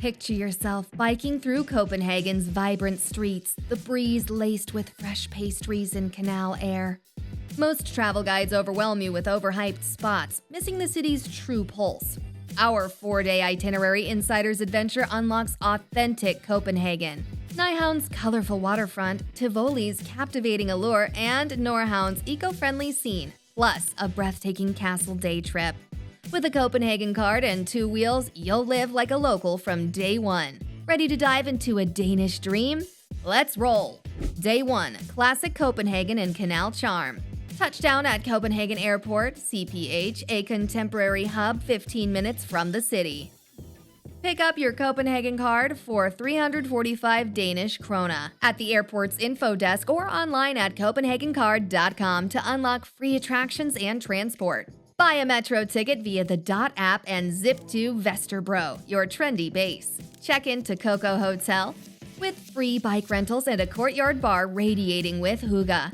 Picture yourself biking through Copenhagen's vibrant streets, the breeze laced with fresh pastries and canal air. Most travel guides overwhelm you with overhyped spots, missing the city's true pulse. Our 4-day itinerary insider's adventure unlocks authentic Copenhagen. Nyhavn's colorful waterfront, Tivoli's captivating allure, and Nordhavn's eco-friendly scene, plus a breathtaking castle day trip. With a Copenhagen Card and 2 wheels, you'll live like a local from day one. Ready to dive into a Danish dream? Let's roll! Day 1. Classic Copenhagen and Canal charm. Touchdown at Copenhagen Airport, CPH, a contemporary hub 15 minutes from the city. Pick up your Copenhagen Card for 345 Danish krone at the airport's info desk or online at copenhagencard.com to unlock free attractions and transport. Buy a metro ticket via the Dot app and zip to Vesterbro, your trendy base. Check into Coco Hotel with free bike rentals and a courtyard bar radiating with hygge.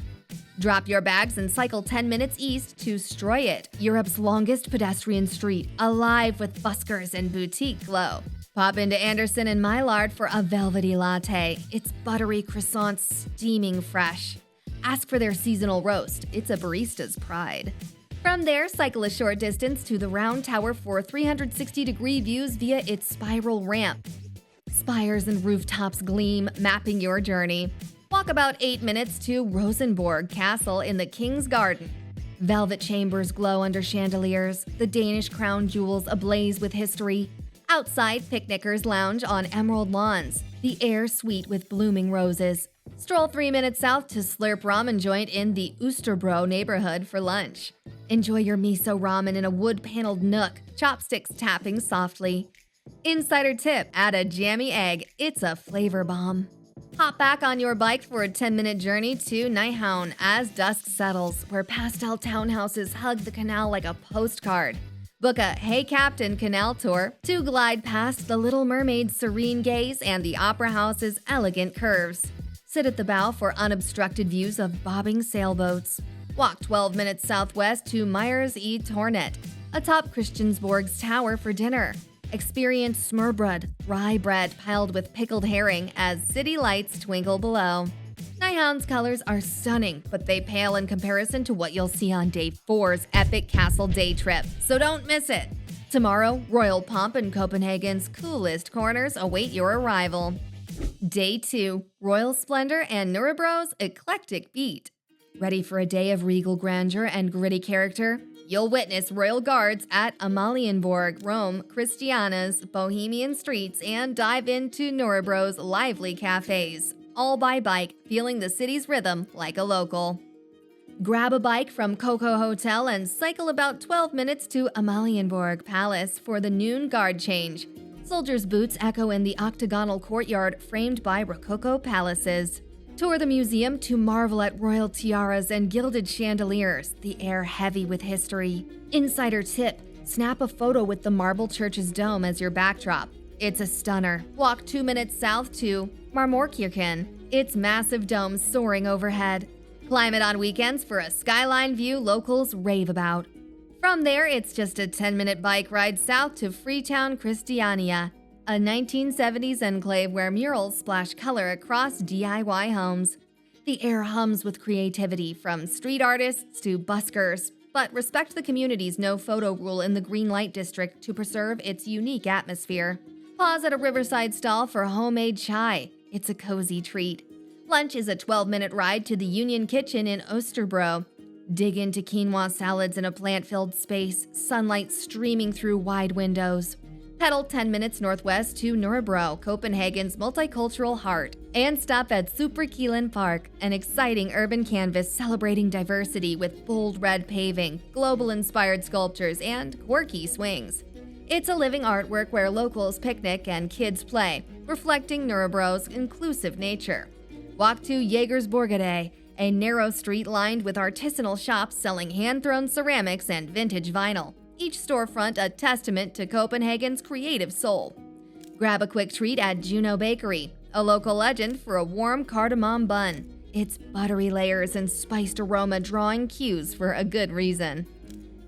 Drop your bags and cycle 10 minutes east to Stroget, Europe's longest pedestrian street, alive with buskers and boutique glow. Pop into Anderson and Mylard for a velvety latte. Its buttery croissants steaming fresh. Ask for their seasonal roast. It's a barista's pride. From there, cycle a short distance to the round tower for 360-degree views via its spiral ramp. Spires and rooftops gleam, mapping your journey. Walk about 8 minutes to Rosenborg Castle in the King's Garden. Velvet chambers glow under chandeliers, the Danish crown jewels ablaze with history. Outside, picnickers lounge on emerald lawns, the air sweet with blooming roses. Stroll 3 minutes south to Slurp Ramen joint in the Østerbro neighborhood for lunch. Enjoy your miso ramen in a wood-paneled nook, chopsticks tapping softly. Insider tip, add a jammy egg, it's a flavor bomb. Hop back on your bike for a 10-minute journey to Nyhavn as dusk settles, where pastel townhouses hug the canal like a postcard. Book a Hey Captain Canal tour to glide past the Little Mermaid's serene gaze and the Opera House's elegant curves. Sit at the bow for unobstructed views of bobbing sailboats. Walk 12 minutes southwest to Meyers e Tornet, atop Christiansborg's tower for dinner. Experience smørbrød, rye bread piled with pickled herring as city lights twinkle below. Nyhavn's colors are stunning, but they pale in comparison to what you'll see on Day 4's epic castle day trip, so don't miss it. Tomorrow, royal pomp and Copenhagen's coolest corners await your arrival. Day 2, royal splendor and Nørrebro's eclectic beat. Ready for a day of regal grandeur and gritty character? You'll witness royal guards at Amalienborg, Rome, Christiania's bohemian streets, and dive into Nørrebro's lively cafés, all by bike, feeling the city's rhythm like a local. Grab a bike from Coco Hotel and cycle about 12 minutes to Amalienborg Palace for the noon guard change. Soldiers' boots echo in the octagonal courtyard framed by Rococo palaces. Tour the museum to marvel at royal tiaras and gilded chandeliers, the air heavy with history. Insider tip, snap a photo with the marble church's dome as your backdrop. It's a stunner. Walk 2 minutes south to Marmorkirken, its massive dome soaring overhead. Climb it on weekends for a skyline view locals rave about. From there, it's just a 10-minute bike ride south to Freetown, Christiania, a 1970s enclave where murals splash color across DIY homes. The air hums with creativity from street artists to buskers, but respect the community's no-photo rule in the green light district to preserve its unique atmosphere. Pause at a riverside stall for homemade chai. It's a cozy treat. Lunch is a 12-minute ride to the Union Kitchen in Østerbro. Dig into quinoa salads in a plant-filled space, sunlight streaming through wide windows. Pedal 10 minutes northwest to Nørrebro, Copenhagen's multicultural heart, and stop at Superkilen Park, an exciting urban canvas celebrating diversity with bold red paving, global-inspired sculptures, and quirky swings. It's a living artwork where locals picnic and kids play, reflecting Nørrebro's inclusive nature. Walk to Jägersborgade, a narrow street lined with artisanal shops selling hand-thrown ceramics and vintage vinyl. Each storefront a testament to Copenhagen's creative soul. Grab a quick treat at Juno Bakery, a local legend for a warm cardamom bun. Its buttery layers and spiced aroma drawing cues for a good reason.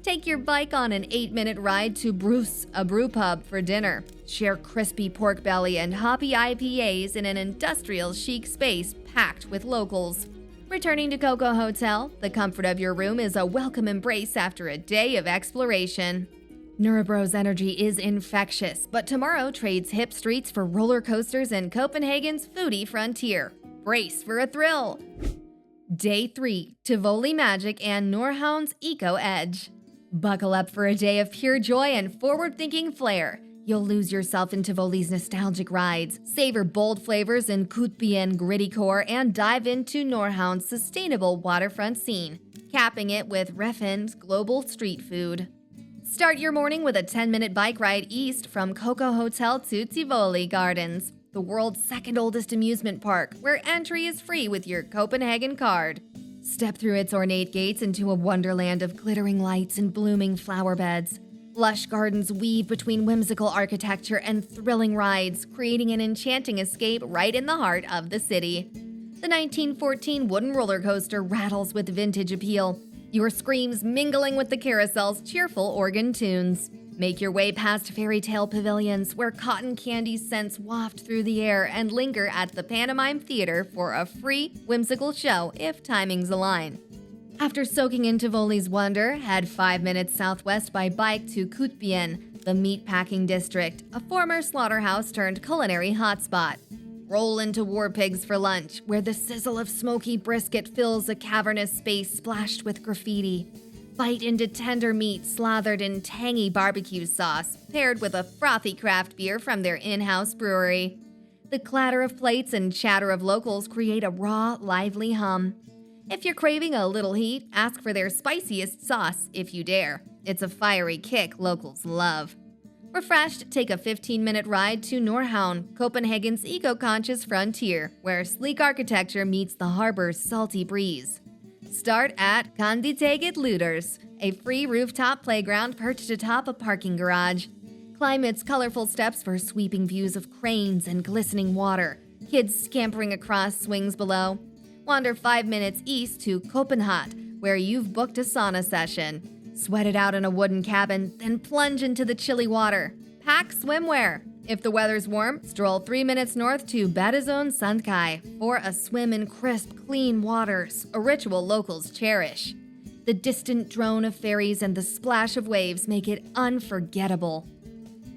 Take your bike on an 8-minute ride to BRUS, a brew pub, for dinner. Share crispy pork belly and hoppy IPAs in an industrial chic space packed with locals. Returning to Coco Hotel, the comfort of your room is a welcome embrace after a day of exploration. Nørrebro's energy is infectious, but tomorrow trades hip streets for roller coasters and Copenhagen's foodie frontier. Brace for a thrill! Day 3, Tivoli Magic and Nordhavn's Eco Edge. Buckle up for a day of pure joy and forward-thinking flair. You'll lose yourself in Tivoli's nostalgic rides, savor bold flavors in Copenhagen gritty core, and dive into Nordhavn's sustainable waterfront scene, capping it with Reffen's global street food. Start your morning with a 10-minute bike ride east from Coco Hotel to Tivoli Gardens, the world's second oldest amusement park, where entry is free with your Copenhagen Card. Step through its ornate gates into a wonderland of glittering lights and blooming flower beds. Lush gardens weave between whimsical architecture and thrilling rides, creating an enchanting escape right in the heart of the city. The 1914 wooden roller coaster rattles with vintage appeal, your screams mingling with the carousel's cheerful organ tunes. Make your way past fairy tale pavilions where cotton candy scents waft through the air and linger at the Pantomime Theater for a free, whimsical show if timings align. After soaking in Tivoli's wonder, head 5 minutes southwest by bike to Copenhagen, the Meatpacking district, a former slaughterhouse turned culinary hotspot. Roll into War Pigs for lunch, where the sizzle of smoky brisket fills a cavernous space splashed with graffiti. Bite into tender meat slathered in tangy barbecue sauce, paired with a frothy craft beer from their in-house brewery. The clatter of plates and chatter of locals create a raw, lively hum. If you're craving a little heat, ask for their spiciest sauce if you dare. It's a fiery kick locals love. Refreshed, take a 15-minute ride to Nordhavn, Copenhagen's eco-conscious frontier, where sleek architecture meets the harbor's salty breeze. Start at Kanditaget Luders, a free rooftop playground perched atop a parking garage. Climb its colorful steps for sweeping views of cranes and glistening water, kids scampering across swings below. Wander 5 minutes east to Copenhagen, where you've booked a sauna session. Sweat it out in a wooden cabin, then plunge into the chilly water. Pack swimwear. If the weather's warm, stroll 3 minutes north to Badazon Sandkai for a swim in crisp, clean waters, a ritual locals cherish. The distant drone of ferries and the splash of waves make it unforgettable.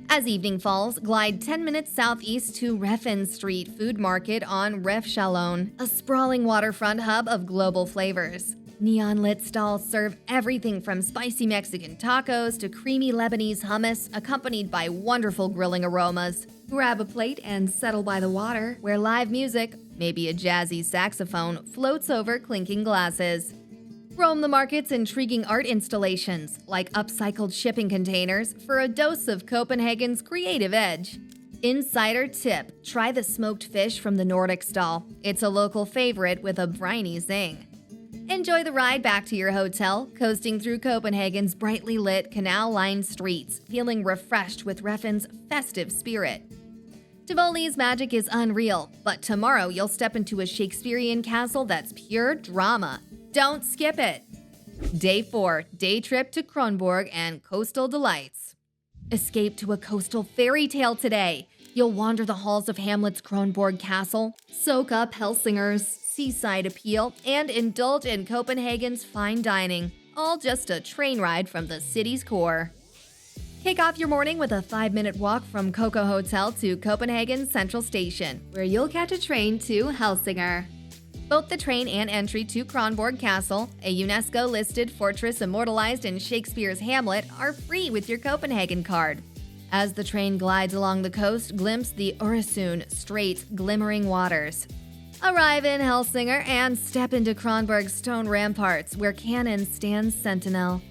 As evening falls, glide 10 minutes southeast to Reffen Street Food Market on Refchalon, a sprawling waterfront hub of global flavors. Neon-lit stalls serve everything from spicy Mexican tacos to creamy Lebanese hummus, accompanied by wonderful grilling aromas. Grab a plate and settle by the water, where live music, maybe a jazzy saxophone, floats over clinking glasses. Roam the market's intriguing art installations, like upcycled shipping containers, for a dose of Copenhagen's creative edge. Insider tip, try the smoked fish from the Nordic stall. It's a local favorite with a briny zing. Enjoy the ride back to your hotel, coasting through Copenhagen's brightly lit, canal-lined streets, feeling refreshed with Reffen's festive spirit. Tivoli's magic is unreal, but tomorrow you'll step into a Shakespearean castle that's pure drama. Don't skip it! Day 4, day trip to Kronborg and coastal delights. Escape to a coastal fairy tale today. You'll wander the halls of Hamlet's Kronborg castle, soak up Helsinger's seaside appeal, and indulge in Copenhagen's fine dining, all just a train ride from the city's core. Kick off your morning with a 5-minute walk from Coco Hotel to Copenhagen Central Station, where you'll catch a train to Helsinger. Both the train and entry to Kronborg Castle, a UNESCO-listed fortress immortalized in Shakespeare's Hamlet, are free with your Copenhagen Card. As the train glides along the coast, glimpse the Øresund Strait's glimmering waters. Arrive in Helsinger and step into Kronborg's stone ramparts, where cannon stands sentinel.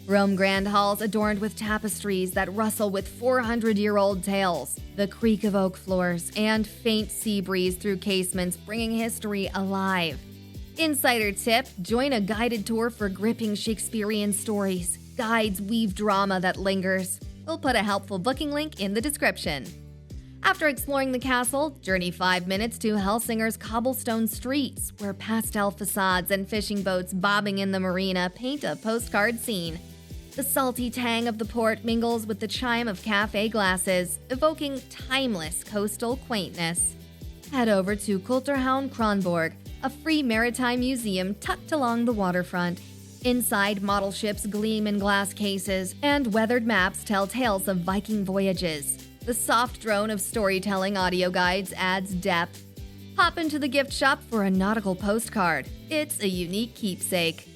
Roam grand halls adorned with tapestries that rustle with 400-year-old tales, the creak of oak floors, and faint sea breeze through casements bringing history alive. Insider tip, join a guided tour for gripping Shakespearean stories. Guides weave drama that lingers. We'll put a helpful booking link in the description. After exploring the castle, journey 5 minutes to Helsinger's cobblestone streets, where pastel facades and fishing boats bobbing in the marina paint a postcard scene. The salty tang of the port mingles with the chime of cafe glasses, evoking timeless coastal quaintness. Head over to Culturhavn Kronborg, a free maritime museum tucked along the waterfront. Inside, model ships gleam in glass cases, and weathered maps tell tales of Viking voyages. The soft drone of storytelling audio guides adds depth. Hop into the gift shop for a nautical postcard. It's a unique keepsake.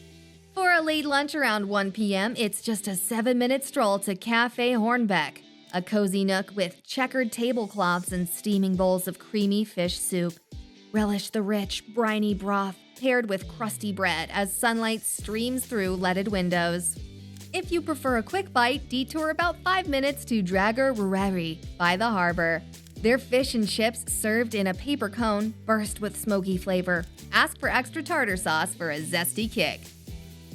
For a late lunch around 1 p.m., it's just a 7-minute stroll to Café Hornbeck, a cozy nook with checkered tablecloths and steaming bowls of creamy fish soup. Relish the rich, briny broth paired with crusty bread as sunlight streams through leaded windows. If you prefer a quick bite, detour about 5 minutes to Itinerary by the harbor. Their fish and chips served in a paper cone burst with smoky flavor. Ask for extra tartar sauce for a zesty kick.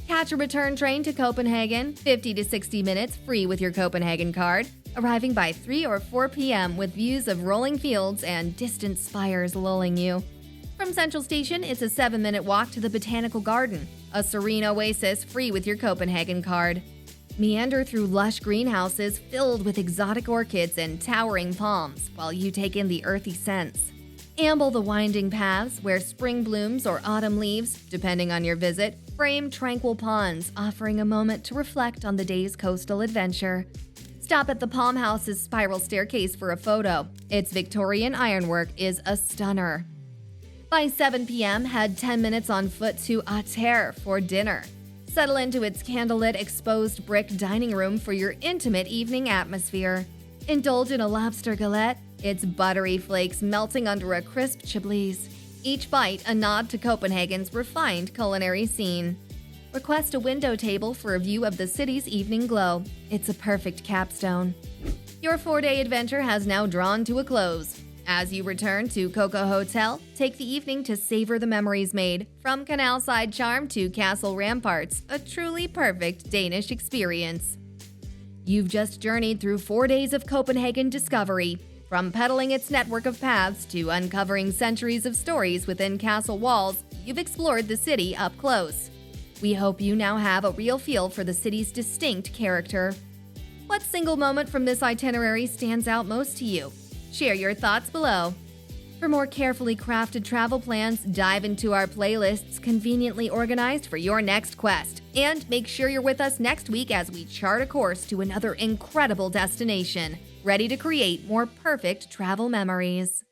Catch a return train to Copenhagen, 50 to 60 minutes free with your Copenhagen Card, arriving by 3 or 4 p.m. with views of rolling fields and distant spires lulling you. From Central Station, it's a 7-minute walk to the Botanical Garden, a serene oasis free with your Copenhagen Card. Meander through lush greenhouses filled with exotic orchids and towering palms while you take in the earthy scents. Amble the winding paths where spring blooms or autumn leaves, depending on your visit, frame tranquil ponds, offering a moment to reflect on the day's coastal adventure. Stop at the Palm House's spiral staircase for a photo. Its Victorian ironwork is a stunner. By 7 p.m., head 10 minutes on foot to Terre for dinner. Settle into its candlelit exposed brick dining room for your intimate evening atmosphere. Indulge in a lobster galette, its buttery flakes melting under a crisp chablis. Each bite a nod to Copenhagen's refined culinary scene. Request a window table for a view of the city's evening glow. It's a perfect capstone. Your 4-day adventure has now drawn to a close. As you return to Coco Hotel, take the evening to savor the memories made. From canal side charm to castle ramparts, a truly perfect Danish experience. You've just journeyed through 4 days of Copenhagen discovery. From peddling its network of paths to uncovering centuries of stories within castle walls, you've explored the city up close. We hope you now have a real feel for the city's distinct character. What single moment from this itinerary stands out most to you? Share your thoughts below. For more carefully crafted travel plans, dive into our playlists conveniently organized for your next quest. And make sure you're with us next week as we chart a course to another incredible destination, ready to create more perfect travel memories.